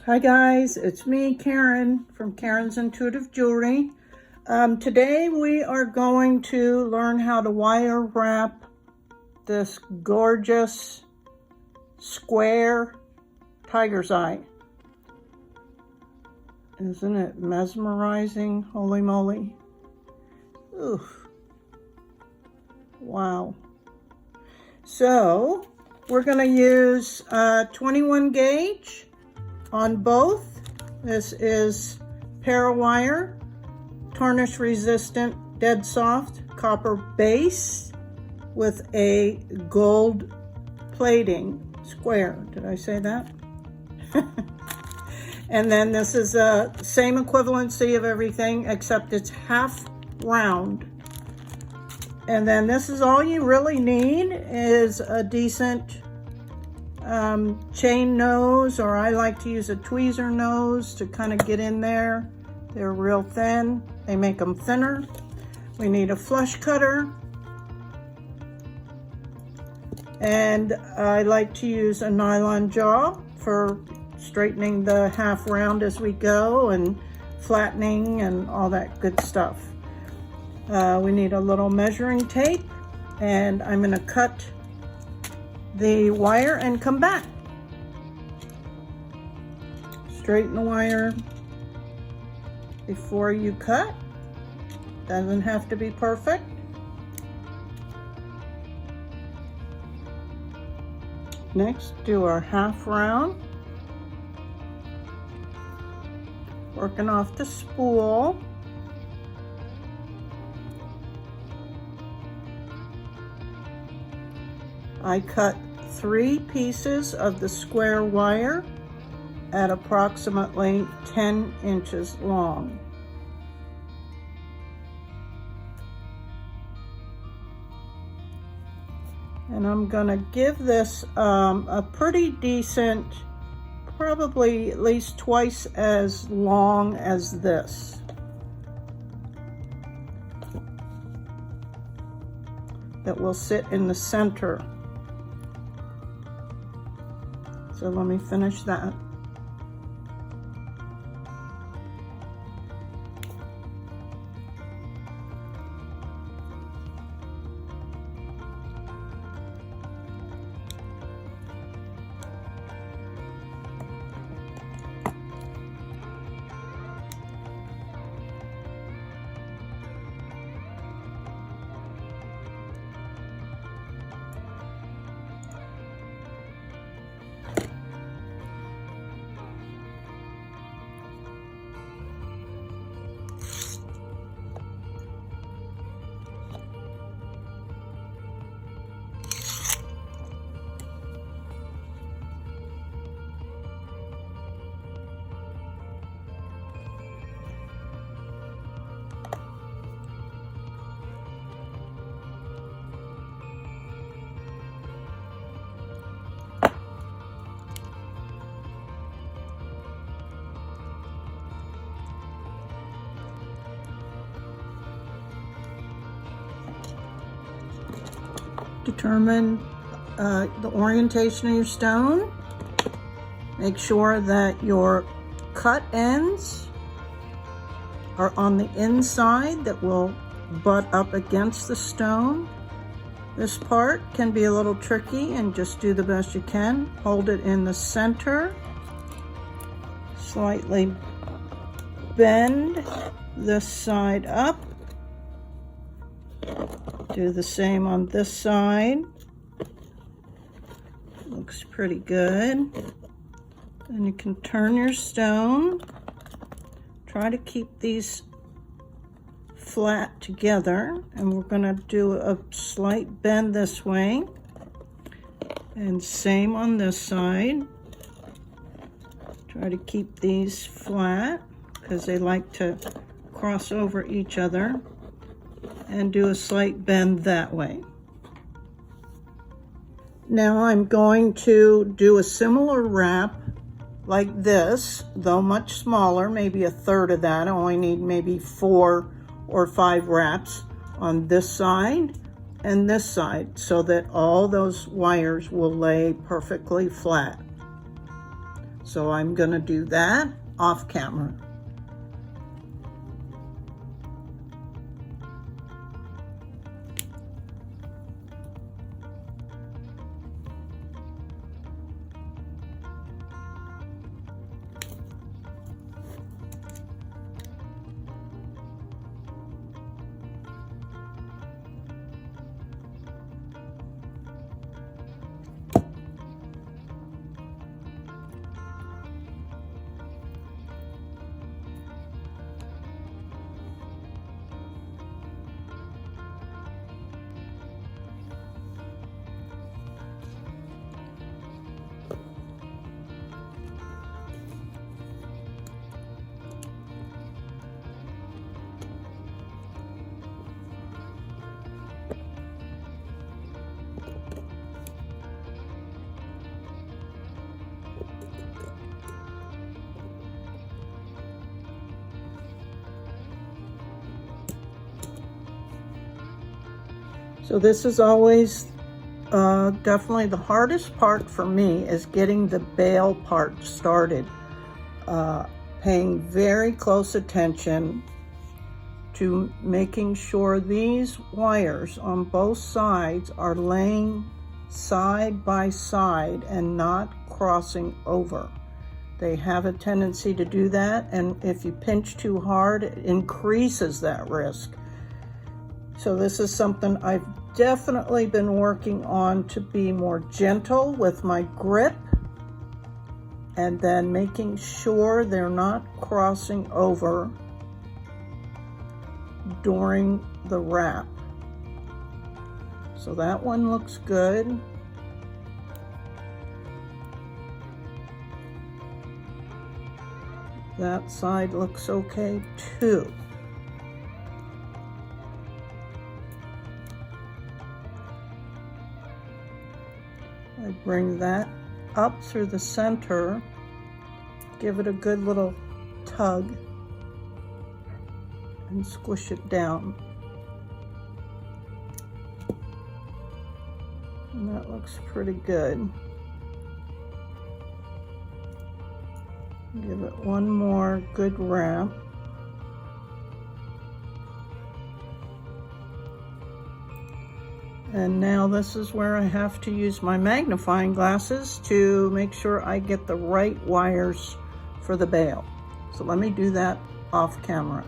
Hi guys, it's me, Karen, from Karen's Intuitive Jewelry. Today we are going to learn how to wire wrap this gorgeous square tiger's eye. Isn't it mesmerizing? Holy moly. Oof. Wow. So we're going to use 21 gauge on both. This is Parawire, tarnish resistant, dead soft copper base with a gold plating square. Did I say that? And then this is the same equivalency of everything except it's half round. And then this is all you really need is a decent chain nose, or I like to use a tweezer nose to kind of get in there. They're real thin. They make them thinner. We need a flush cutter. And I like to use a nylon jaw for straightening the half round as we go and flattening and all that good stuff. We need a little measuring tape, and I'm going to cut the wire and come back. Straighten the wire before you cut. Doesn't have to be perfect. Next, do our half round. Working off the spool. I cut 3 pieces of the square wire at approximately 10 inches long. And I'm going to give this a pretty decent, probably at least twice as long as this. That will sit in the center. So let me finish that. Determine the orientation of your stone. Make sure that your cut ends are on the inside that will butt up against the stone. This part can be a little tricky, and just do the best you can. Hold it in the center. Slightly bend this side up. Do the same on this side. Looks pretty good. Then you can turn your stone. Try to keep these flat together, and we're going to do a slight bend this way, and same on this side. Try to keep these flat because they like to cross over each other, and do a slight bend that way. Now I'm going to do a similar wrap like this, though much smaller, maybe a third of that. I only need maybe 4 or 5 wraps on this side and this side, so that all those wires will lay perfectly flat. So I'm going to do that off camera. So this is always definitely the hardest part for me, is getting the bail part started. Paying very close attention to making sure these wires on both sides are laying side by side and not crossing over. They have a tendency to do that, and if you pinch too hard, it increases that risk. So this is something I've definitely been working on, to be more gentle with my grip, and then making sure they're not crossing over during the wrap. So that one looks good. That side looks okay too. I bring that up through the center, give it a good little tug, and squish it down. And that looks pretty good. Give it one more good wrap. And now this is where I have to use my magnifying glasses to make sure I get the right wires for the bail. So let me do that off camera.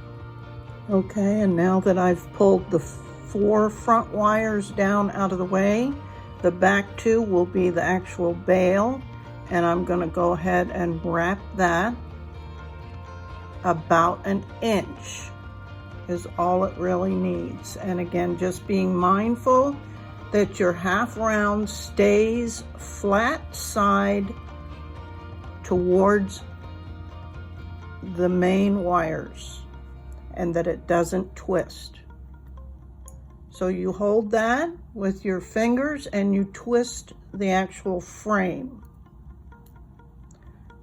Okay, and now that I've pulled the 4 front wires down out of the way, the back 2 will be the actual bail, and I'm going to go ahead and wrap that. About an inch is all it really needs. And again, just being mindful that your half round stays flat side towards the main wires, and that it doesn't twist. So you hold that with your fingers and you twist the actual frame,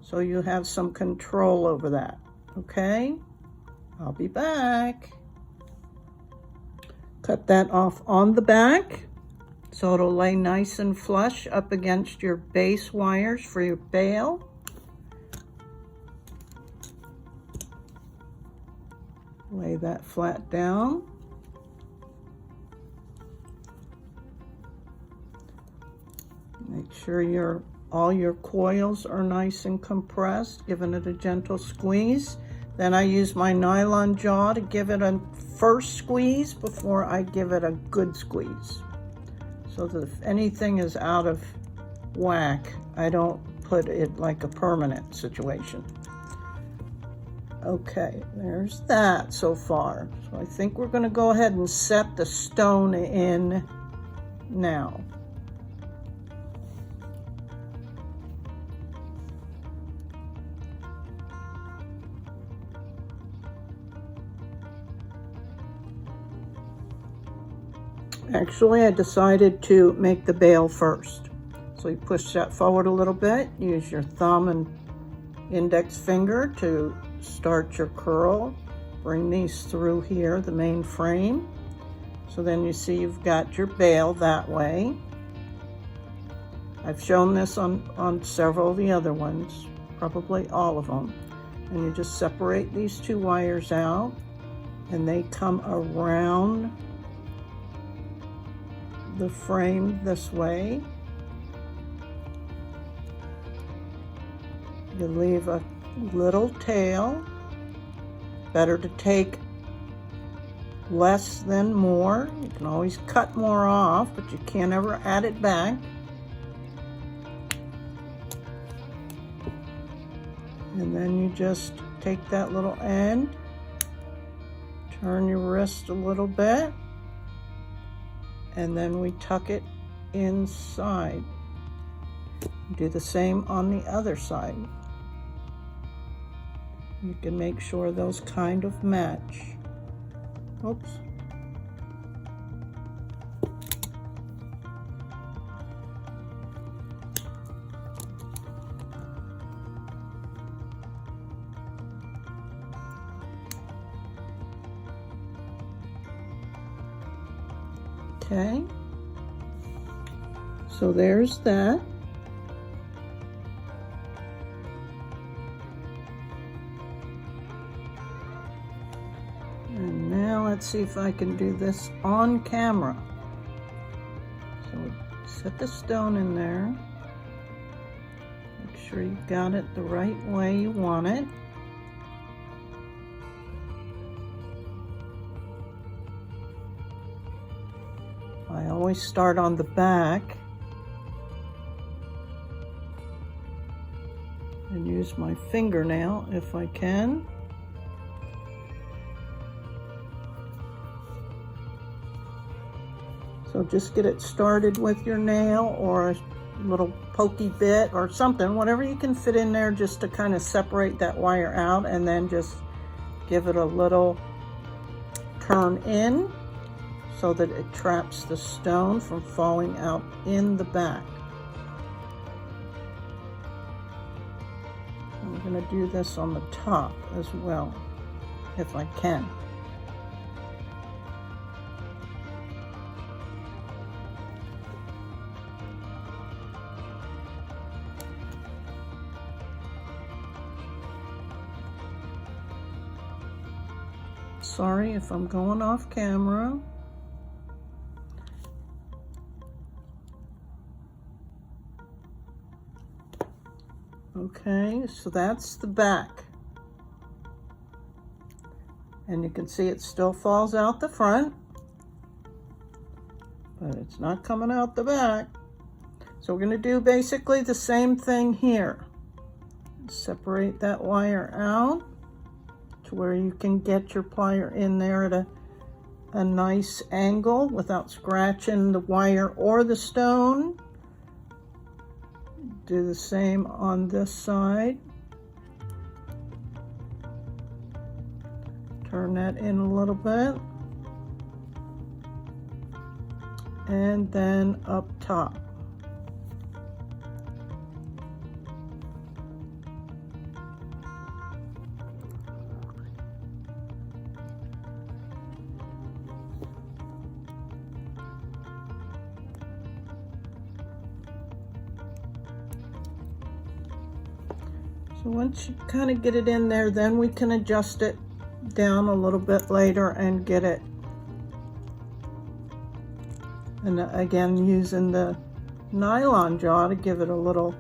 so you have some control over that. Okay, I'll be back. Cut that off on the back so it'll lay nice and flush up against your base wires for your bail. Lay that flat down. Make sure all your coils are nice and compressed, giving it a gentle squeeze. Then I use my nylon jaw to give it a first squeeze before I give it a good squeeze, so that if anything is out of whack, I don't put it like a permanent situation. Okay, there's that so far. So I think we're going to go ahead and set the stone in now. Actually, I decided to make the bail first. So you push that forward a little bit, use your thumb and index finger to start your curl. Bring these through here, the main frame. So then you see you've got your bail that way. I've shown this on several of the other ones. probably all of them. And you just separate these two wires out, and they come around the frame this way. You leave a little tail. Better to take less than more. You can always cut more off, but you can't ever add it back. And then you just take that little end, turn your wrist a little bit, and then we tuck it inside. Do the same on the other side. You can make sure those kind of match. Oops. Okay. So there's that. And now let's see if I can do this on camera. So set the stone in there. Make sure you got it the right way you want it. I always start on the back and use my fingernail if I can. So just get it started with your nail or a little pokey bit or something, whatever you can fit in there, just to kind of separate that wire out, and then just give it a little turn in so that it traps the stone from falling out in the back. I'm going to do this on the top as well, if I can. Sorry if I'm going off camera. Okay, so that's the back. And you can see it still falls out the front, but it's not coming out the back. So we're going to do basically the same thing here. Separate that wire out to where you can get your plier in there at a nice angle without scratching the wire or the stone. Do the same on this side. Turn that in a little bit. And then up top. So once you kind of get it in there, then we can adjust it down a little bit later and get it. And again, using the nylon jaw to give it a little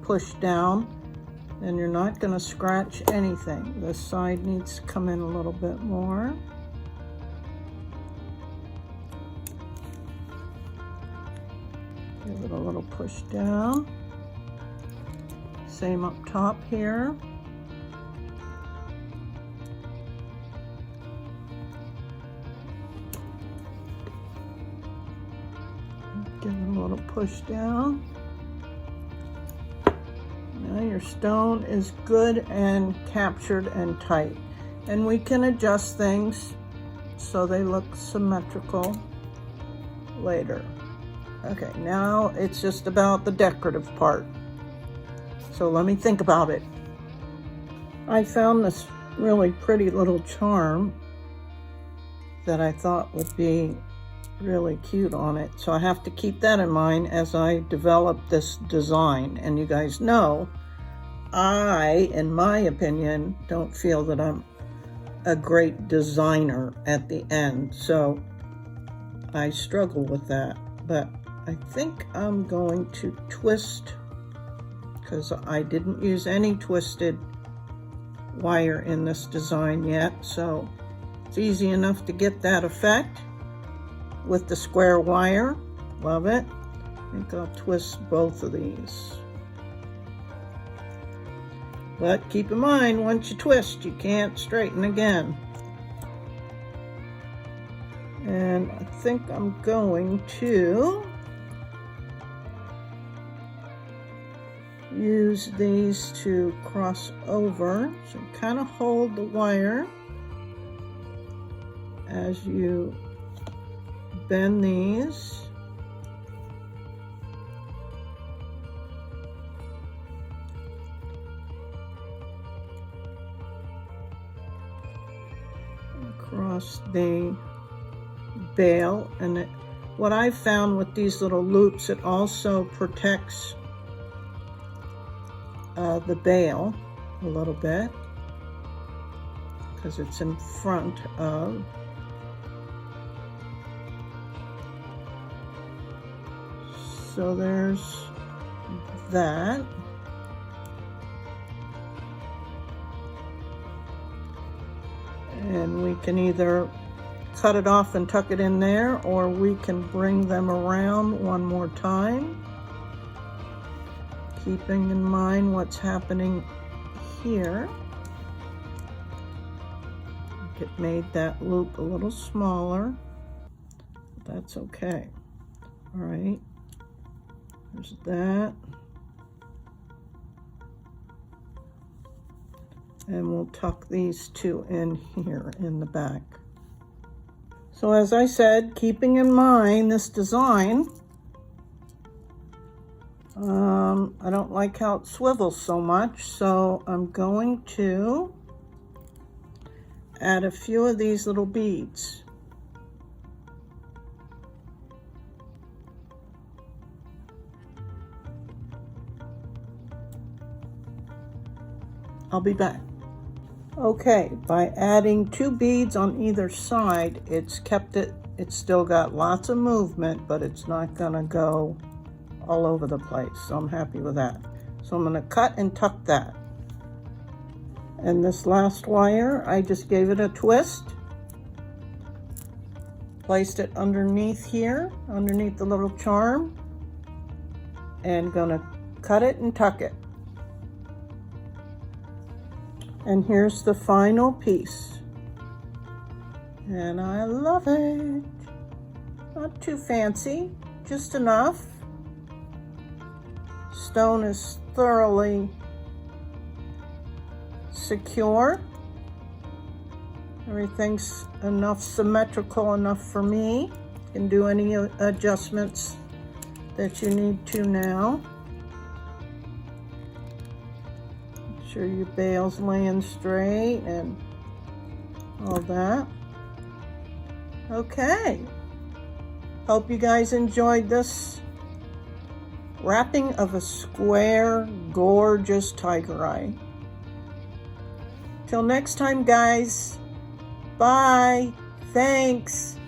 push down, and you're not going to scratch anything. This side needs to come in a little bit more. Give it a little push down. Same up top here. Give it a little push down. Now your stone is good and captured and tight. And we can adjust things so they look symmetrical later. Okay, now it's just about the decorative part. So let me think about it. I found this really pretty little charm that I thought would be really cute on it. So I have to keep that in mind as I develop this design. And you guys know in my opinion, don't feel that I'm a great designer at the end, so I struggle with that. But I think I'm going to twist, because I didn't use any twisted wire in this design yet, so it's easy enough to get that effect with the square wire. Love it. I think I'll twist both of these. But keep in mind, once you twist, you can't straighten again. And I think I'm going to use these to cross over. So kind of hold the wire as you bend these. Across the bail, and what I've found with these little loops, it also protects the bail a little bit because it's in front of. So there's that. And we can either cut it off and tuck it in there, or we can bring them around one more time, keeping in mind what's happening here. It made that loop a little smaller. That's okay. All right, there's that. And we'll tuck these two in here in the back. So as I said, keeping in mind this design, I don't like how it swivels so much, so I'm going to add a few of these little beads. I'll be back. Okay, by adding 2 beads on either side, it's still got lots of movement, but it's not gonna go all over the place, so I'm happy with that. So I'm gonna cut and tuck that. And this last wire, I just gave it a twist, placed it underneath here, underneath the little charm, and gonna cut it and tuck it. And here's the final piece. And I love it. Not too fancy, just enough. Stone is thoroughly secure. Everything's symmetrical enough for me. You can do any adjustments that you need to now. Sure your bail's laying straight and all that. Okay, hope you guys enjoyed this wrapping of a square gorgeous tiger eye. Till next time guys, bye, thanks.